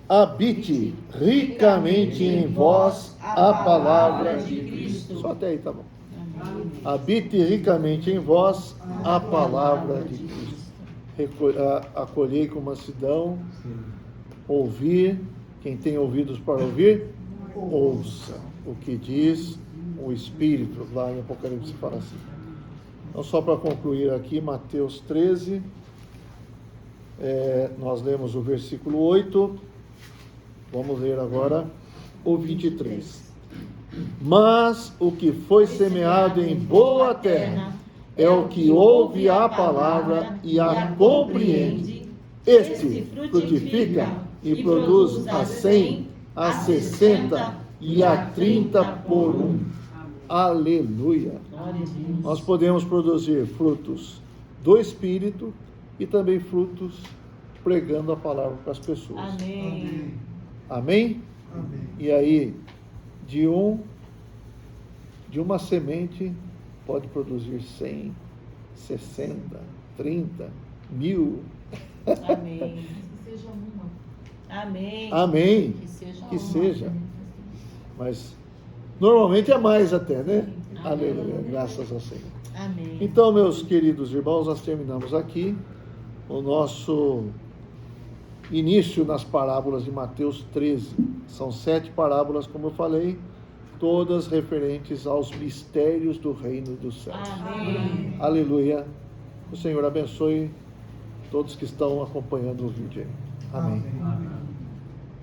A: Habite ricamente em vós a palavra de Cristo. Só até aí, tá bom.
C: Amém.
A: Habite ricamente em vós a palavra de Cristo. Acolhei com mansidão, ouvir, quem tem ouvidos para ouvir, ouça o que diz o Espírito. Lá em Apocalipse fala assim. Então, só para concluir aqui, Mateus 13, nós lemos o versículo 8, vamos ler agora o 23. Mas o que foi semeado em boa terra é o que ouve a palavra e a compreende. Este frutifica e produz a 100, a 60 e a 30 por um. Aleluia! Nós podemos produzir frutos do Espírito e também frutos pregando a palavra para as pessoas.
C: Amém.
A: Amém?
D: Amém.
A: E aí, de uma semente pode produzir 100, 60, 30, 1000.
C: Amém.
B: Que seja uma.
C: Amém.
A: Amém.
B: Que seja
A: Que
B: uma.
A: seja. Mas normalmente é mais até, né?
C: Amém.
A: Aleluia. Graças ao Senhor.
C: Amém.
A: Então, meus queridos irmãos, nós terminamos aqui o nosso início nas parábolas de Mateus 13. São 7 parábolas, como eu falei, todas referentes aos mistérios do reino dos céus.
C: Amém.
A: Aleluia. O Senhor abençoe todos que estão acompanhando o vídeo aí. Amém.
D: Amém.